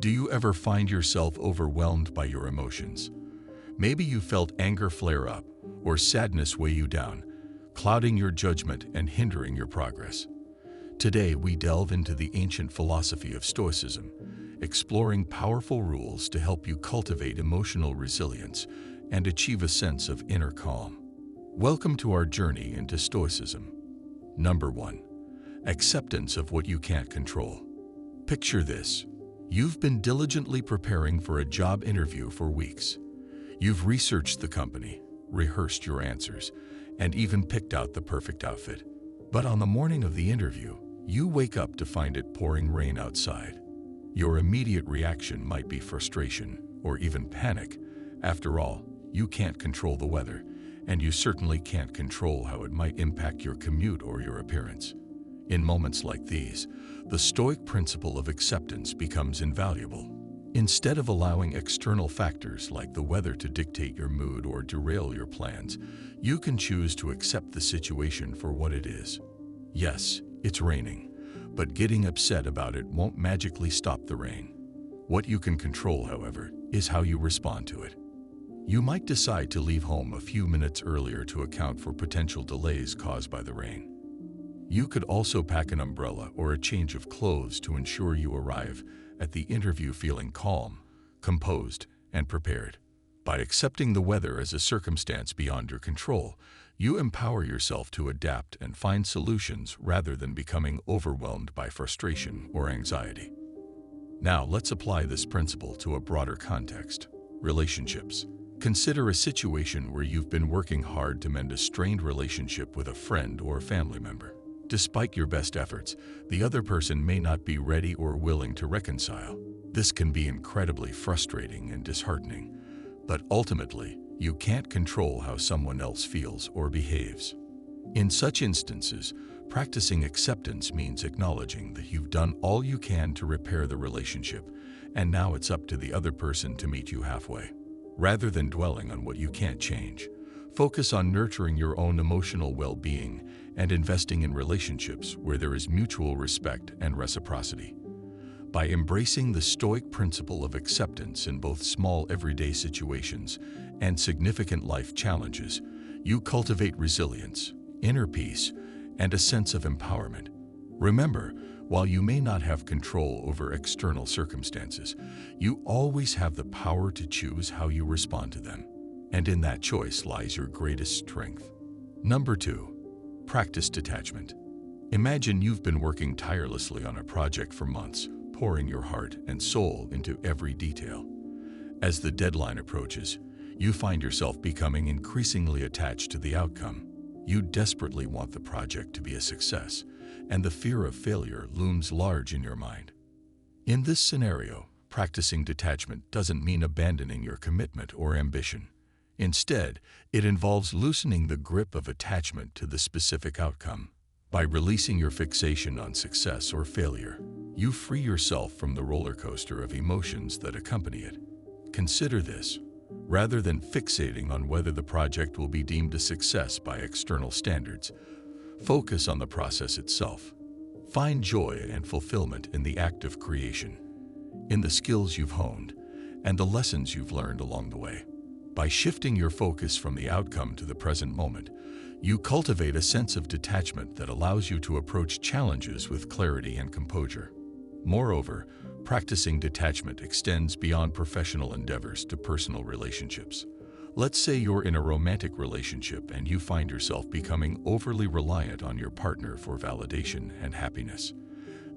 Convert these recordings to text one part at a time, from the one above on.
Do you ever find yourself overwhelmed by your emotions? Maybe you felt anger flare up or sadness weigh you down, clouding your judgment and hindering your progress. Today, we delve into the ancient philosophy of Stoicism, exploring powerful rules to help you cultivate emotional resilience and achieve a sense of inner calm. Welcome to our journey into Stoicism. Number 1. Acceptance of what you can't control. Picture this. You've been diligently preparing for a job interview for weeks. You've researched the company, rehearsed your answers, and even picked out the perfect outfit. But on the morning of the interview, you wake up to find it pouring rain outside. Your immediate reaction might be frustration or even panic. After all, you can't control the weather, and you certainly can't control how it might impact your commute or your appearance. In moments like these, the Stoic principle of acceptance becomes invaluable. Instead of allowing external factors like the weather to dictate your mood or derail your plans, you can choose to accept the situation for what it is. Yes, it's raining, but getting upset about it won't magically stop the rain. What you can control, however, is how you respond to it. You might decide to leave home a few minutes earlier to account for potential delays caused by the rain. You could also pack an umbrella or a change of clothes to ensure you arrive at the interview feeling calm, composed, and prepared. By accepting the weather as a circumstance beyond your control, you empower yourself to adapt and find solutions rather than becoming overwhelmed by frustration or anxiety. Now, let's apply this principle to a broader context: relationships. Consider a situation where you've been working hard to mend a strained relationship with a friend or family member. Despite your best efforts, the other person may not be ready or willing to reconcile. This can be incredibly frustrating and disheartening, but ultimately, you can't control how someone else feels or behaves. In such instances, practicing acceptance means acknowledging that you've done all you can to repair the relationship, and now it's up to the other person to meet you halfway. Rather than dwelling on what you can't change, focus on nurturing your own emotional well-being and investing in relationships where there is mutual respect and reciprocity. By embracing the Stoic principle of acceptance in both small everyday situations and significant life challenges, you cultivate resilience, inner peace, and a sense of empowerment. Remember, while you may not have control over external circumstances, you always have the power to choose how you respond to them. And in that choice lies your greatest strength. Number 2. Practice detachment. Imagine you've been working tirelessly on a project for months, pouring your heart and soul into every detail. As the deadline approaches, you find yourself becoming increasingly attached to the outcome. You desperately want the project to be a success, and the fear of failure looms large in your mind. In this scenario, practicing detachment doesn't mean abandoning your commitment or ambition. Instead, it involves loosening the grip of attachment to the specific outcome. By releasing your fixation on success or failure, you free yourself from the roller coaster of emotions that accompany it. Consider this: rather than fixating on whether the project will be deemed a success by external standards, focus on the process itself. Find joy and fulfillment in the act of creation, in the skills you've honed, and the lessons you've learned along the way. By shifting your focus from the outcome to the present moment, you cultivate a sense of detachment that allows you to approach challenges with clarity and composure. Moreover, practicing detachment extends beyond professional endeavors to personal relationships. Let's say you're in a romantic relationship and you find yourself becoming overly reliant on your partner for validation and happiness.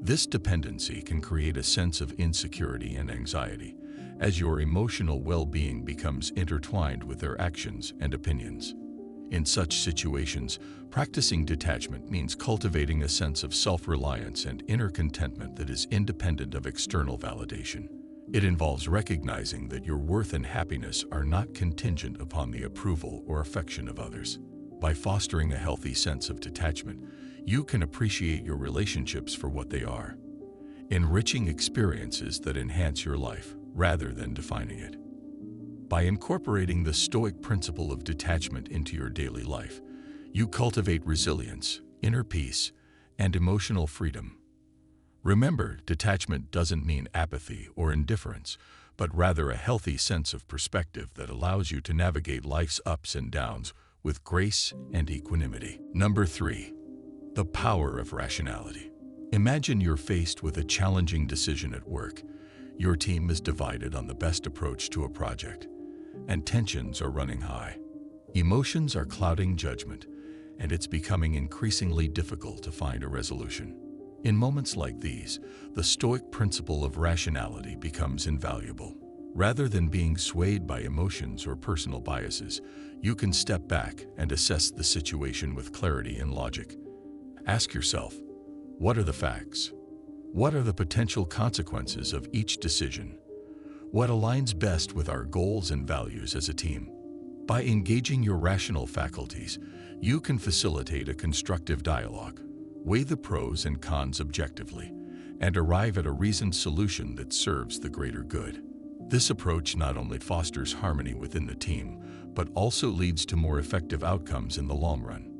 This dependency can create a sense of insecurity and anxiety, as your emotional well-being becomes intertwined with their actions and opinions. In such situations, practicing detachment means cultivating a sense of self-reliance and inner contentment that is independent of external validation. It involves recognizing that your worth and happiness are not contingent upon the approval or affection of others. By fostering a healthy sense of detachment, you can appreciate your relationships for what they are, enriching experiences that enhance your life rather than defining it. By incorporating the Stoic principle of detachment into your daily life, you cultivate resilience, inner peace, and emotional freedom. Remember, detachment doesn't mean apathy or indifference, but rather a healthy sense of perspective that allows you to navigate life's ups and downs with grace and equanimity. Number 3. The power of rationality. Imagine you're faced with a challenging decision at work. Your team is divided on the best approach to a project, and tensions are running high. Emotions are clouding judgment, and it's becoming increasingly difficult to find a resolution. In moments like these, the Stoic principle of rationality becomes invaluable. Rather than being swayed by emotions or personal biases, you can step back and assess the situation with clarity and logic. Ask yourself, what are the facts? What are the potential consequences of each decision? What aligns best with our goals and values as a team? By engaging your rational faculties, you can facilitate a constructive dialogue, weigh the pros and cons objectively, and arrive at a reasoned solution that serves the greater good. This approach not only fosters harmony within the team, but also leads to more effective outcomes in the long run.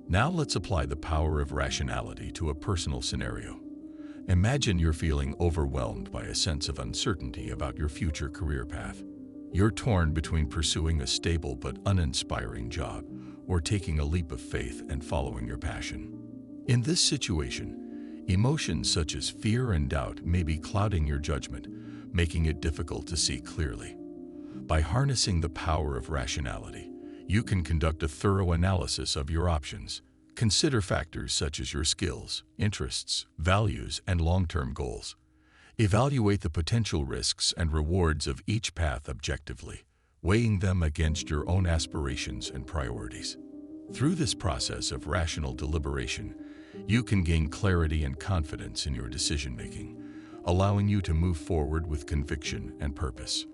Now let's apply the power of rationality to a personal scenario. Imagine you're feeling overwhelmed by a sense of uncertainty about your future career path. You're torn between pursuing a stable but uninspiring job or taking a leap of faith and following your passion. In this situation, emotions such as fear and doubt may be clouding your judgment, making it difficult to see clearly. By harnessing the power of rationality, you can conduct a thorough analysis of your options. Consider factors such as your skills, interests, values, and long-term goals. Evaluate the potential risks and rewards of each path objectively, weighing them against your own aspirations and priorities. Through this process of rational deliberation, you can gain clarity and confidence in your decision-making, allowing you to move forward with conviction and purpose.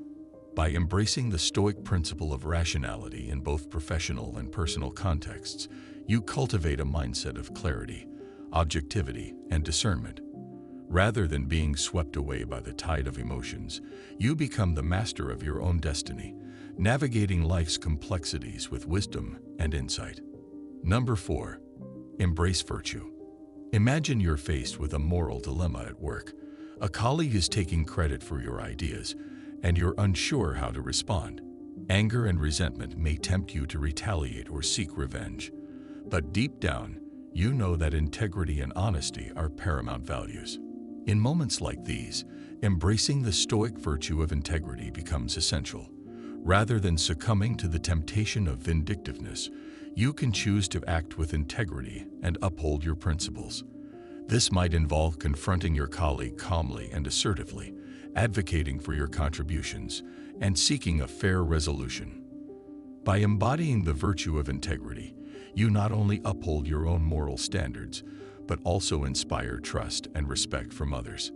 By embracing the Stoic principle of rationality in both professional and personal contexts, you cultivate a mindset of clarity, objectivity, and discernment. Rather than being swept away by the tide of emotions, you become the master of your own destiny, navigating life's complexities with wisdom and insight. Number 4. Embrace virtue. Imagine you're faced with a moral dilemma at work. A colleague is taking credit for your ideas, and you're unsure how to respond. Anger and resentment may tempt you to retaliate or seek revenge. But deep down, you know that integrity and honesty are paramount values. In moments like these, embracing the Stoic virtue of integrity becomes essential. Rather than succumbing to the temptation of vindictiveness, you can choose to act with integrity and uphold your principles. This might involve confronting your colleague calmly and assertively, advocating for your contributions, and seeking a fair resolution. By embodying the virtue of integrity, you not only uphold your own moral standards, but also inspire trust and respect from others.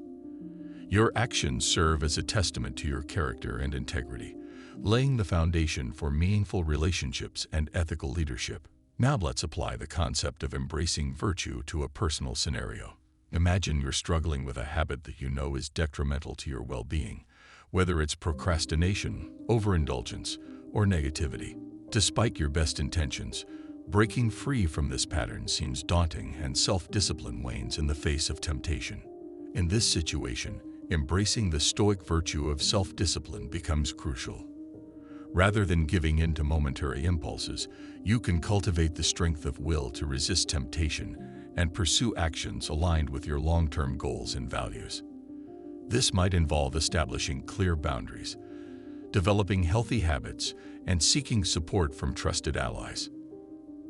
Your actions serve as a testament to your character and integrity, laying the foundation for meaningful relationships and ethical leadership. Now let's apply the concept of embracing virtue to a personal scenario. Imagine you're struggling with a habit that you know is detrimental to your well-being, whether it's procrastination, overindulgence, or negativity. Despite your best intentions, breaking free from this pattern seems daunting and self-discipline wanes in the face of temptation. In this situation, embracing the Stoic virtue of self-discipline becomes crucial. Rather than giving in to momentary impulses, you can cultivate the strength of will to resist temptation and pursue actions aligned with your long-term goals and values. This might involve establishing clear boundaries, developing healthy habits, and seeking support from trusted allies.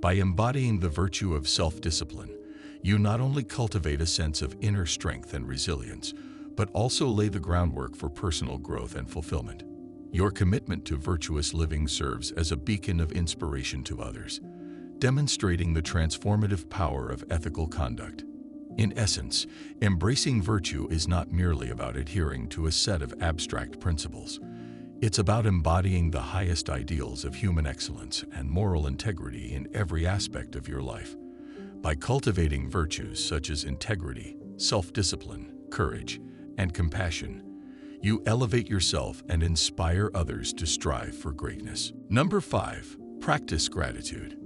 By embodying the virtue of self-discipline, you not only cultivate a sense of inner strength and resilience, but also lay the groundwork for personal growth and fulfillment. Your commitment to virtuous living serves as a beacon of inspiration to others, demonstrating the transformative power of ethical conduct. In essence, embracing virtue is not merely about adhering to a set of abstract principles. It's about embodying the highest ideals of human excellence and moral integrity in every aspect of your life. By cultivating virtues such as integrity, self-discipline, courage, and compassion, you elevate yourself and inspire others to strive for greatness. Number 5. Practice gratitude.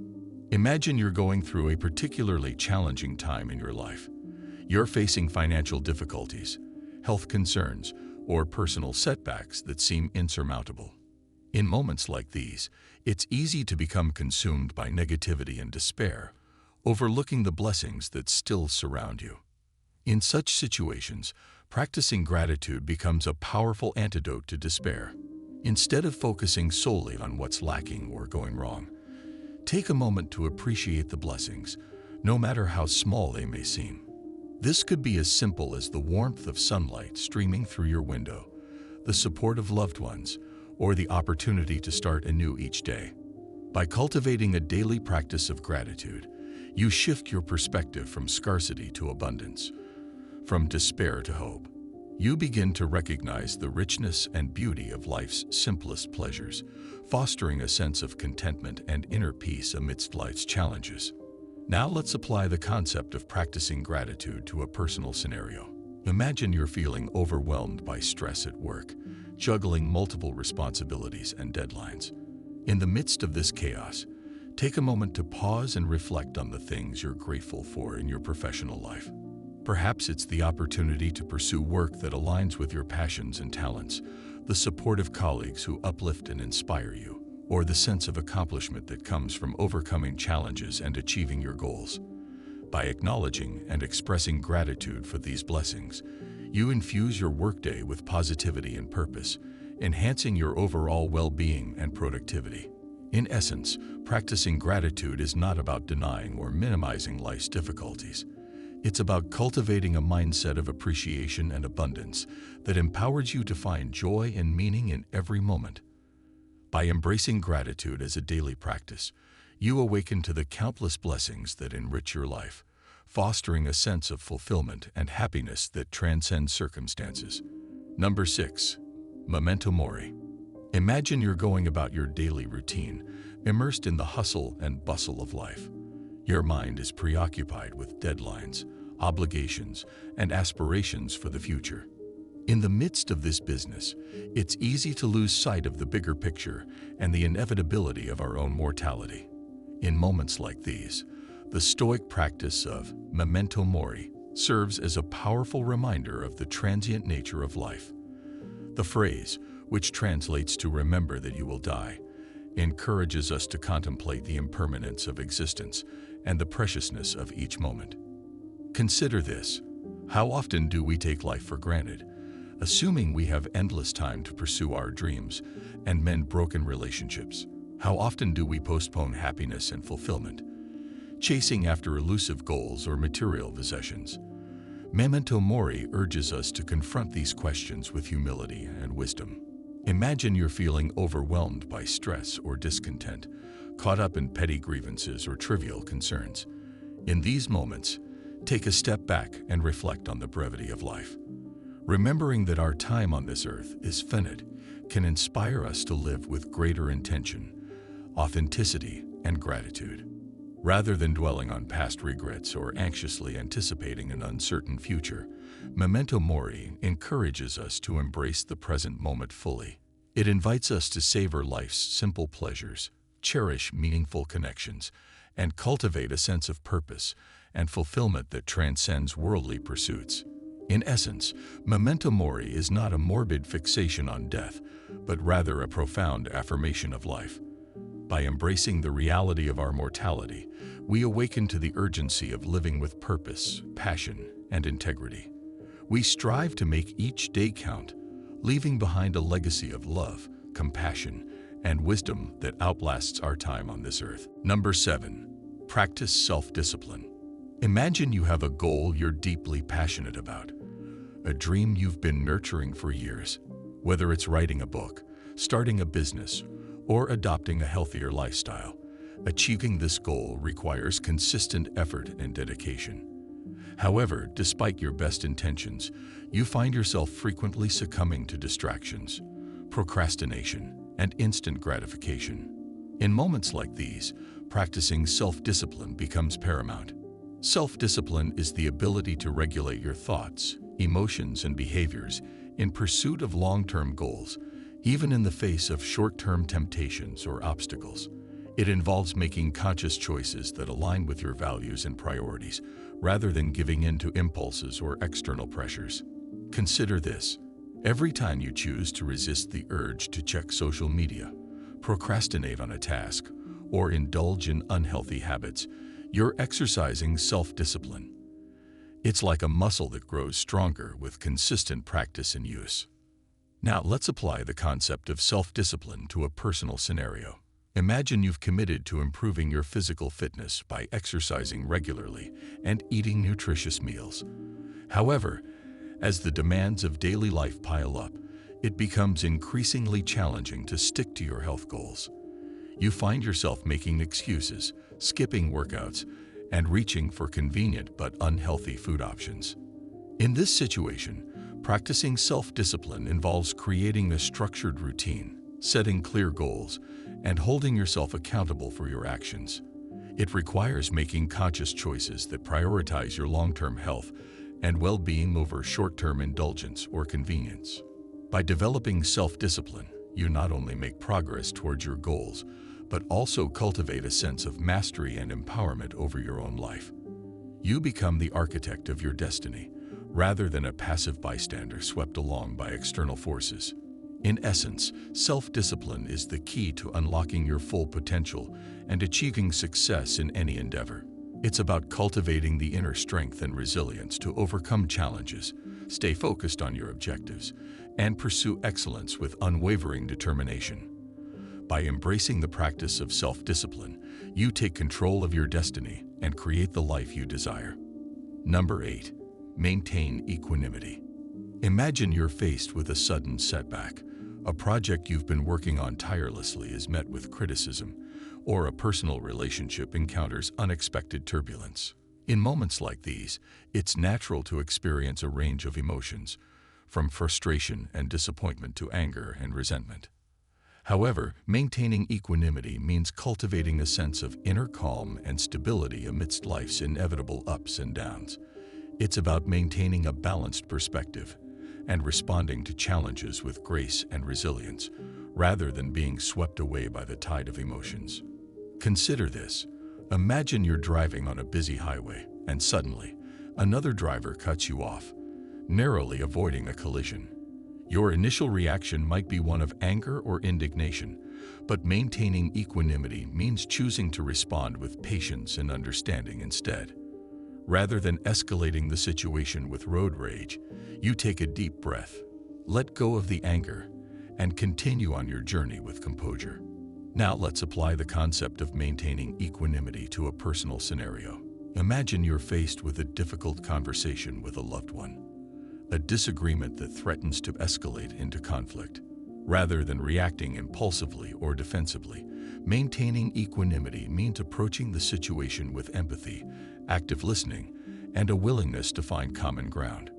Imagine you're going through a particularly challenging time in your life. You're facing financial difficulties, health concerns, or personal setbacks that seem insurmountable. In moments like these, it's easy to become consumed by negativity and despair, overlooking the blessings that still surround you. In such situations, practicing gratitude becomes a powerful antidote to despair. Instead of focusing solely on what's lacking or going wrong, take a moment to appreciate the blessings, no matter how small they may seem. This could be as simple as the warmth of sunlight streaming through your window, the support of loved ones, or the opportunity to start anew each day. By cultivating a daily practice of gratitude, you shift your perspective from scarcity to abundance, from despair to hope. You begin to recognize the richness and beauty of life's simplest pleasures, fostering a sense of contentment and inner peace amidst life's challenges. Now let's apply the concept of practicing gratitude to a personal scenario. Imagine you're feeling overwhelmed by stress at work, juggling multiple responsibilities and deadlines. In the midst of this chaos, take a moment to pause and reflect on the things you're grateful for in your professional life. Perhaps it's the opportunity to pursue work that aligns with your passions and talents, the supportive colleagues who uplift and inspire you, or the sense of accomplishment that comes from overcoming challenges and achieving your goals. By acknowledging and expressing gratitude for these blessings, you infuse your workday with positivity and purpose, enhancing your overall well-being and productivity. In essence, practicing gratitude is not about denying or minimizing life's difficulties. It's about cultivating a mindset of appreciation and abundance that empowers you to find joy and meaning in every moment. By embracing gratitude as a daily practice, you awaken to the countless blessings that enrich your life, fostering a sense of fulfillment and happiness that transcends circumstances. Number 6. Memento mori. Imagine you're going about your daily routine, immersed in the hustle and bustle of life. Your mind is preoccupied with deadlines, obligations, and aspirations for the future. In the midst of this business, it's easy to lose sight of the bigger picture and the inevitability of our own mortality. In moments like these, the Stoic practice of memento mori serves as a powerful reminder of the transient nature of life. The phrase, which translates to "remember that you will die," encourages us to contemplate the impermanence of existence and the preciousness of each moment. Consider this: how often do we take life for granted, assuming we have endless time to pursue our dreams and mend broken relationships? How often do we postpone happiness and fulfillment, chasing after elusive goals or material possessions? Memento mori urges us to confront these questions with humility and wisdom. Imagine you're feeling overwhelmed by stress or discontent, caught up in petty grievances or trivial concerns. In these moments, take a step back and reflect on the brevity of life. Remembering that our time on this earth is finite can inspire us to live with greater intention, authenticity, and gratitude. Rather than dwelling on past regrets or anxiously anticipating an uncertain future, memento mori encourages us to embrace the present moment fully. It invites us to savor life's simple pleasures, cherish meaningful connections, and cultivate a sense of purpose and fulfillment that transcends worldly pursuits. In essence, memento mori is not a morbid fixation on death, but rather a profound affirmation of life. By embracing the reality of our mortality, we awaken to the urgency of living with purpose, passion, and integrity. We strive to make each day count, leaving behind a legacy of love, compassion, and wisdom that outlasts our time on this earth. Number 7. Practice self-discipline. Imagine you have a goal you're deeply passionate about, a dream you've been nurturing for years. Whether it's writing a book, starting a business, or adopting a healthier lifestyle, achieving this goal requires consistent effort and dedication. However, despite your best intentions, you find yourself frequently succumbing to distractions, procrastination, and instant gratification. In moments like these, practicing self-discipline becomes paramount. Self-discipline is the ability to regulate your thoughts, emotions, and behaviors in pursuit of long-term goals, even in the face of short-term temptations or obstacles. It involves making conscious choices that align with your values and priorities, rather than giving in to impulses or external pressures. Consider this. Every time you choose to resist the urge to check social media, procrastinate on a task, or indulge in unhealthy habits, you're exercising self-discipline. It's like a muscle that grows stronger with consistent practice and use. Now, let's apply the concept of self-discipline to a personal scenario. Imagine you've committed to improving your physical fitness by exercising regularly and eating nutritious meals. However, as the demands of daily life pile up, it becomes increasingly challenging to stick to your health goals. You find yourself making excuses, skipping workouts, and reaching for convenient but unhealthy food options. In this situation, practicing self-discipline involves creating a structured routine, setting clear goals, and holding yourself accountable for your actions. It requires making conscious choices that prioritize your long-term health and well-being over short-term indulgence or convenience. By developing self-discipline, you not only make progress towards your goals, but also cultivate a sense of mastery and empowerment over your own life. You become the architect of your destiny, rather than a passive bystander swept along by external forces. In essence, self-discipline is the key to unlocking your full potential and achieving success in any endeavor. It's about cultivating the inner strength and resilience to overcome challenges, stay focused on your objectives, and pursue excellence with unwavering determination. By embracing the practice of self-discipline, you take control of your destiny and create the life you desire. Number 8. Maintain equanimity. Imagine you're faced with a sudden setback. A project you've been working on tirelessly is met with criticism, or a personal relationship encounters unexpected turbulence. In moments like these, it's natural to experience a range of emotions, from frustration and disappointment to anger and resentment. However, maintaining equanimity means cultivating a sense of inner calm and stability amidst life's inevitable ups and downs. It's about maintaining a balanced perspective and responding to challenges with grace and resilience, rather than being swept away by the tide of emotions. Consider this. Imagine you're driving on a busy highway, and suddenly, another driver cuts you off, narrowly avoiding a collision. Your initial reaction might be one of anger or indignation, but maintaining equanimity means choosing to respond with patience and understanding instead. Rather than escalating the situation with road rage, you take a deep breath, let go of the anger, and continue on your journey with composure. Now let's apply the concept of maintaining equanimity to a personal scenario. Imagine you're faced with a difficult conversation with a loved one, a disagreement that threatens to escalate into conflict. Rather than reacting impulsively or defensively, maintaining equanimity means approaching the situation with empathy, active listening, and a willingness to find common ground.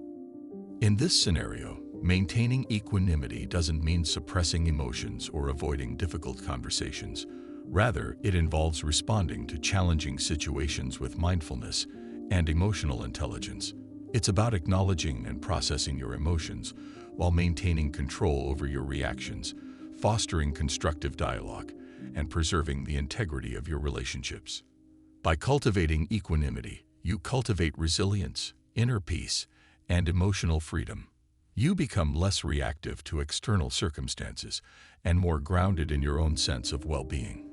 In this scenario, maintaining equanimity doesn't mean suppressing emotions or avoiding difficult conversations. Rather, it involves responding to challenging situations with mindfulness and emotional intelligence. It's about acknowledging and processing your emotions while maintaining control over your reactions, fostering constructive dialogue, and preserving the integrity of your relationships. By cultivating equanimity, you cultivate resilience, inner peace, and emotional freedom. You become less reactive to external circumstances and more grounded in your own sense of well-being.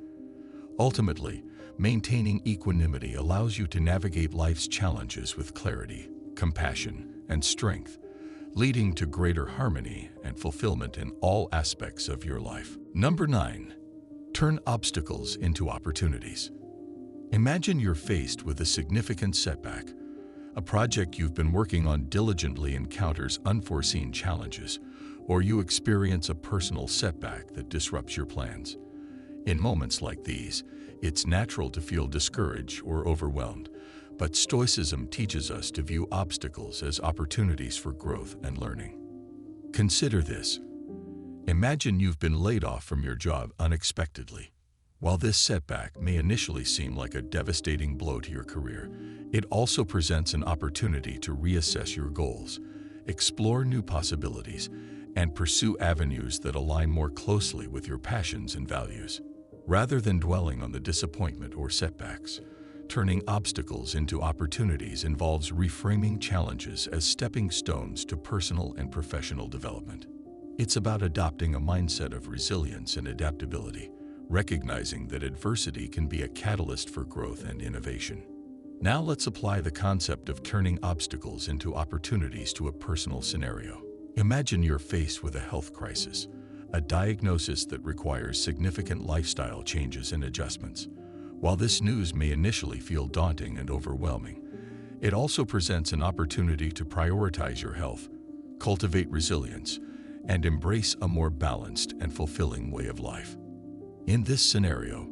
Ultimately, maintaining equanimity allows you to navigate life's challenges with clarity, compassion, and strength, leading to greater harmony and fulfillment in all aspects of your life. Number 9. Turn obstacles into opportunities. Imagine you're faced with a significant setback. A project you've been working on diligently encounters unforeseen challenges, or you experience a personal setback that disrupts your plans. In moments like these, it's natural to feel discouraged or overwhelmed, but Stoicism teaches us to view obstacles as opportunities for growth and learning. Consider this. Imagine you've been laid off from your job unexpectedly. While this setback may initially seem like a devastating blow to your career, it also presents an opportunity to reassess your goals, explore new possibilities, and pursue avenues that align more closely with your passions and values. Rather than dwelling on the disappointment or setbacks, Turning obstacles into opportunities involves reframing challenges as stepping stones to personal and professional development. It's about adopting a mindset of resilience and adaptability, recognizing that adversity can be a catalyst for growth and innovation. Now let's apply the concept of turning obstacles into opportunities to a personal scenario. Imagine you're faced with a health crisis, a diagnosis that requires significant lifestyle changes and adjustments. While this news may initially feel daunting and overwhelming, it also presents an opportunity to prioritize your health, cultivate resilience, and embrace a more balanced and fulfilling way of life. In this scenario,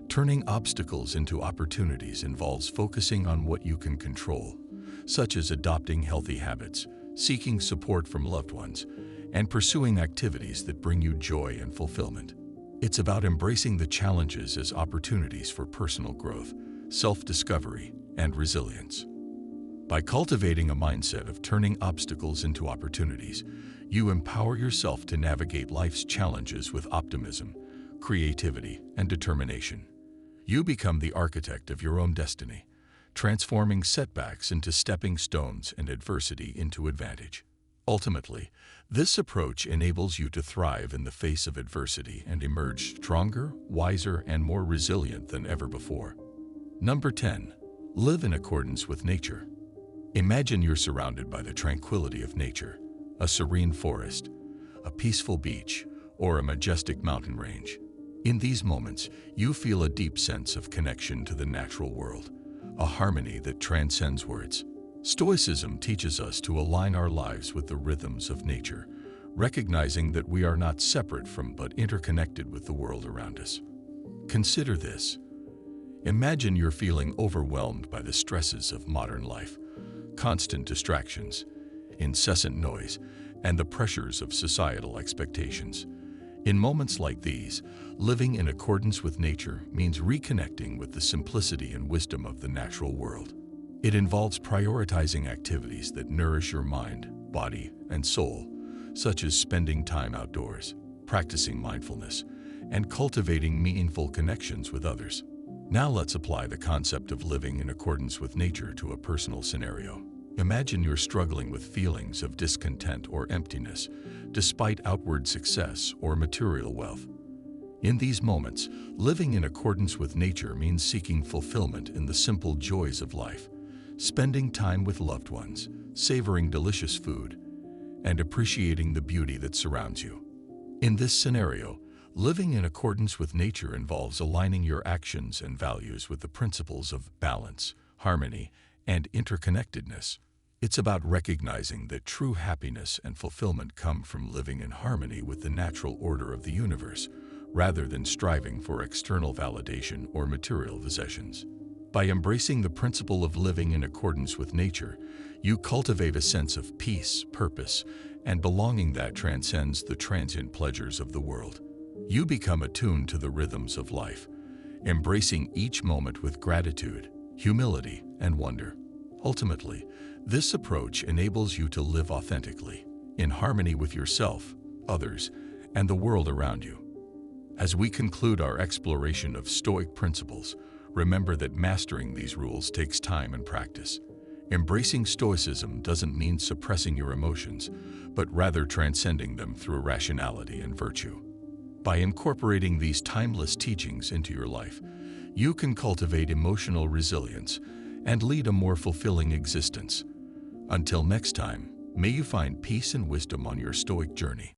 turning obstacles into opportunities involves focusing on what you can control, such as adopting healthy habits, seeking support from loved ones, and pursuing activities that bring you joy and fulfillment. It's about embracing the challenges as opportunities for personal growth, self-discovery, and resilience. By cultivating a mindset of turning obstacles into opportunities, you empower yourself to navigate life's challenges with optimism, creativity, and determination. You become the architect of your own destiny, transforming setbacks into stepping stones and adversity into advantage. Ultimately, this approach enables you to thrive in the face of adversity and emerge stronger, wiser, and more resilient than ever before. Number 10. Live in accordance with nature. Imagine you're surrounded by the tranquility of nature, a serene forest, a peaceful beach, or a majestic mountain range. In these moments, you feel a deep sense of connection to the natural world, a harmony that transcends words. Stoicism teaches us to align our lives with the rhythms of nature, recognizing that we are not separate from but interconnected with the world around us. Consider this. Imagine you're feeling overwhelmed by the stresses of modern life, constant distractions, incessant noise, and the pressures of societal expectations. In moments like these, living in accordance with nature means reconnecting with the simplicity and wisdom of the natural world. It involves prioritizing activities that nourish your mind, body, and soul, such as spending time outdoors, practicing mindfulness, and cultivating meaningful connections with others. Now let's apply the concept of living in accordance with nature to a personal scenario. Imagine you're struggling with feelings of discontent or emptiness, despite outward success or material wealth. In these moments, living in accordance with nature means seeking fulfillment in the simple joys of life, spending time with loved ones, savoring delicious food, and appreciating the beauty that surrounds you. In this scenario, living in accordance with nature involves aligning your actions and values with the principles of balance, harmony, and interconnectedness. It's about recognizing that true happiness and fulfillment come from living in harmony with the natural order of the universe, rather than striving for external validation or material possessions. By embracing the principle of living in accordance with nature, you cultivate a sense of peace, purpose, and belonging that transcends the transient pleasures of the world. You become attuned to the rhythms of life, embracing each moment with gratitude, humility, and wonder. Ultimately, this approach enables you to live authentically, in harmony with yourself, others, and the world around you. As we conclude our exploration of Stoic principles, remember that mastering these rules takes time and practice. Embracing Stoicism doesn't mean suppressing your emotions, but rather transcending them through rationality and virtue. By incorporating these timeless teachings into your life, you can cultivate emotional resilience and lead a more fulfilling existence. Until next time, may you find peace and wisdom on your Stoic journey.